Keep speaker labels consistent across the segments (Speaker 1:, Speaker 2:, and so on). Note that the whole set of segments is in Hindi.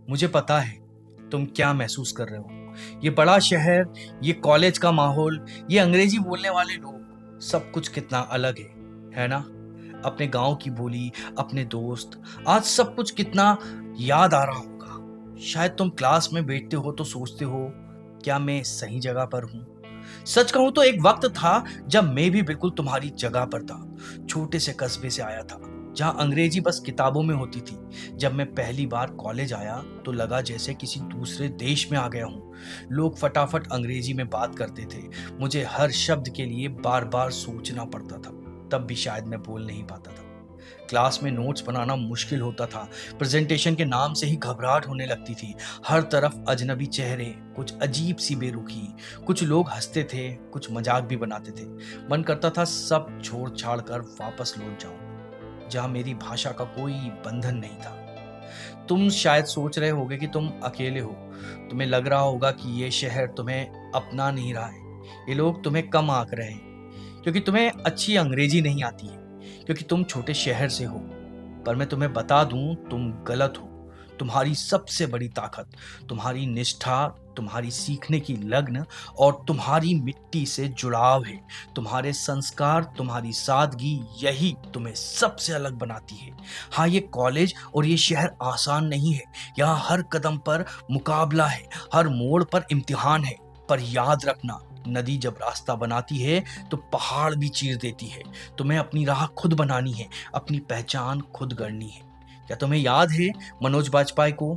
Speaker 1: मुझे पता है तुम क्या महसूस कर रहे हो। ये बड़ा शहर, ये कॉलेज का माहौल, ये अंग्रेजी बोलने वाले लोग, सब कुछ कितना अलग है ना? अपने गांव की बोली, अपने दोस्त, आज सब कुछ कितना याद आ रहा होगा। शायद तुम क्लास में बैठते हो तो सोचते हो, क्या मैं सही जगह पर हूँ? सच कहूं तो एक वक्त था जब मैं भी बिल्कुल तुम्हारी जगह पर था। छोटे से कस्बे से आया था जहां अंग्रेजी बस किताबों में होती थी। जब मैं पहली बार कॉलेज आया तो लगा जैसे किसी दूसरे देश में आ गया हूं। लोग फटाफट अंग्रेजी में बात करते थे। मुझे हर शब्द के लिए बार बार सोचना पड़ता था। तब भी शायद मैं बोल नहीं पाता था। क्लास में नोट्स बनाना मुश्किल होता था। प्रेजेंटेशन के नाम से ही घबराहट होने लगती थी। हर तरफ अजनबी चेहरे, कुछ अजीब सी बेरुखी। कुछ लोग हंसते थे, कुछ मजाक भी बनाते थे। मन करता था सब छोड़ छाड़ कर वापस लौट जाऊं, जहां मेरी भाषा का कोई बंधन नहीं था। तुम शायद सोच रहे होगे कि तुम अकेले हो। तुम्हें लग रहा होगा कि ये शहर तुम्हें अपना नहीं रहा है। ये लोग तुम्हें कम आंक रहे हैं क्योंकि तुम्हें अच्छी अंग्रेजी नहीं आती है, क्योंकि तुम छोटे शहर से हो। पर मैं तुम्हें बता दूं, तुम गलत हो। तुम्हारी सबसे बड़ी ताकत तुम्हारी निष्ठा, तुम्हारी सीखने की लगन और तुम्हारी मिट्टी से जुड़ाव है। तुम्हारे संस्कार, तुम्हारी सादगी, यही तुम्हें सबसे अलग बनाती है। हाँ, ये कॉलेज और ये शहर आसान नहीं है। यहाँ हर कदम पर मुकाबला है, हर मोड़ पर इम्तिहान है। पर याद रखना, नदी जब रास्ता बनाती है तो पहाड़ भी चीर देती है। तुम्हें अपनी राह खुद बनानी है, अपनी पहचान खुद गढ़नी है। क्या तुम्हें याद है मनोज बाजपेयी को?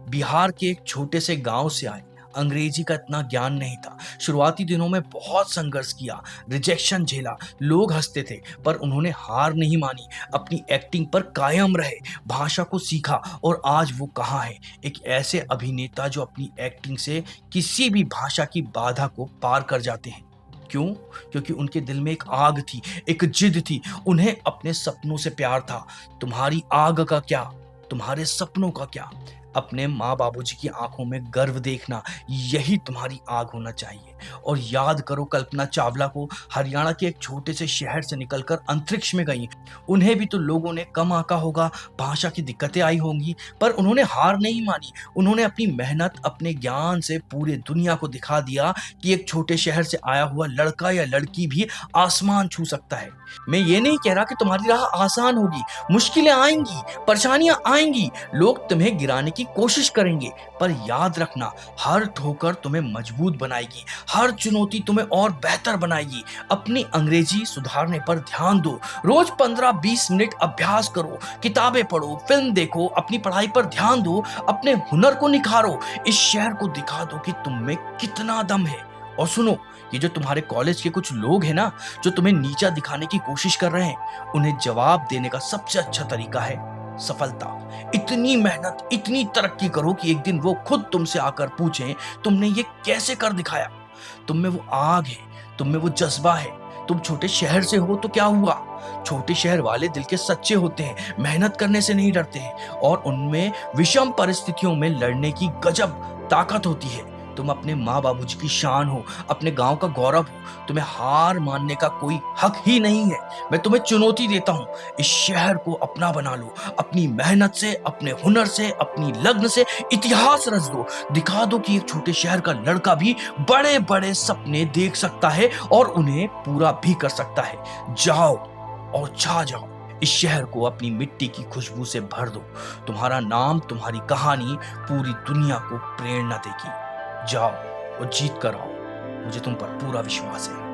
Speaker 1: बिहार के एक छोटे से गांव से आए। अंग्रेजी का इतना ज्ञान नहीं था। शुरुआती दिनों में बहुत संघर्ष किया, रिजेक्शन झेला, लोग हंसते थे, पर उन्होंने हार नहीं मानी। अपनी एक्टिंग पर कायम रहे, भाषा को सीखा और आज वो कहाँ है? एक ऐसे अभिनेता जो अपनी एक्टिंग से किसी भी भाषा की बाधा को पार कर जाते हैं। क्यों? क्योंकि उनके दिल में एक आग थी, एक जिद थी। उन्हें अपने सपनों से प्यार था। तुम्हारी आग का क्या? तुम्हारे सपनों का क्या? अपने माँ बाबूजी की आंखों में गर्व देखना, यही तुम्हारी आग होना चाहिए। और याद करो कल्पना चावला को, हरियाणा के एक छोटे से शहर से निकलकर अंतरिक्ष में गई। उन्हें भी तो लोगों ने कम आंका होगा, भाषा की दिक्कतें आई होंगी, पर उन्होंने हार नहीं मानी। उन्होंने अपनी मेहनत, अपने ज्ञान से पूरे दुनिया को दिखा दिया कि एक छोटे शहर से आया हुआ लड़का या लड़की भी आसमान छू सकता है। मैं ये नहीं कह रहा कि तुम्हारी राह आसान होगी। मुश्किलें आएंगी, परेशानियां आएंगी, लोग तुम्हें गिराने की कोशिश करेंगे, पर याद रखना, हर ठोकर तुम्हें मजबूत बनाएगी, हर चुनौती तुम्हें और बेहतर बनाएगी। अपनी अंग्रेजी सुधारने पर ध्यान दो। रोज 15-20 मिनट अभ्यास करो, किताबें पढ़ो, फिल्म देखो, अपनी पढ़ाई पर ध्यान दो, अपने हुनर को निखारो। इस शहर को दिखा दो कि तुम में कितना दम है। और सुनो, ये जो तुम्हारे कॉलेज के कुछ लोग हैं ना, जो तुम्हें नीचा दिखाने की कोशिश कर रहे हैं, उन्हें जवाब देने का सबसे अच्छा तरीका है सफलता। इतनी मेहनत, इतनी तरक्की करो कि एक दिन वो खुद तुमसे आकर पूछें, तुमने ये कैसे कर दिखाया? तुम में वो आग है, तुम में वो जज्बा है। तुम छोटे शहर से हो तो क्या हुआ? छोटे शहर वाले दिल के सच्चे होते हैं, मेहनत करने से नहीं डरते हैं और उनमें विषम परिस्थितियों में लड़ने की गजब ताकत होती है। तुम अपने माँ बाबूजी की शान हो, अपने गांव का गौरव हो। तुम्हें हार मानने का कोई हक ही नहीं है। मैं तुम्हें चुनौती देता हूँ, इस शहर को अपना बना लो। अपनी मेहनत से, अपने हुनर से, अपनी लगन से इतिहास रच दो। दिखा दो कि एक छोटे शहर का लड़का भी बड़े बड़े सपने देख सकता है और उन्हें पूरा भी कर सकता है। जाओ और छा जाओ। इस शहर को अपनी मिट्टी की खुशबू से भर दो। तुम्हारा नाम, तुम्हारी कहानी पूरी दुनिया को प्रेरणा देगी। जाओ और जीत कर आओ। मुझे तुम पर पूरा विश्वास है।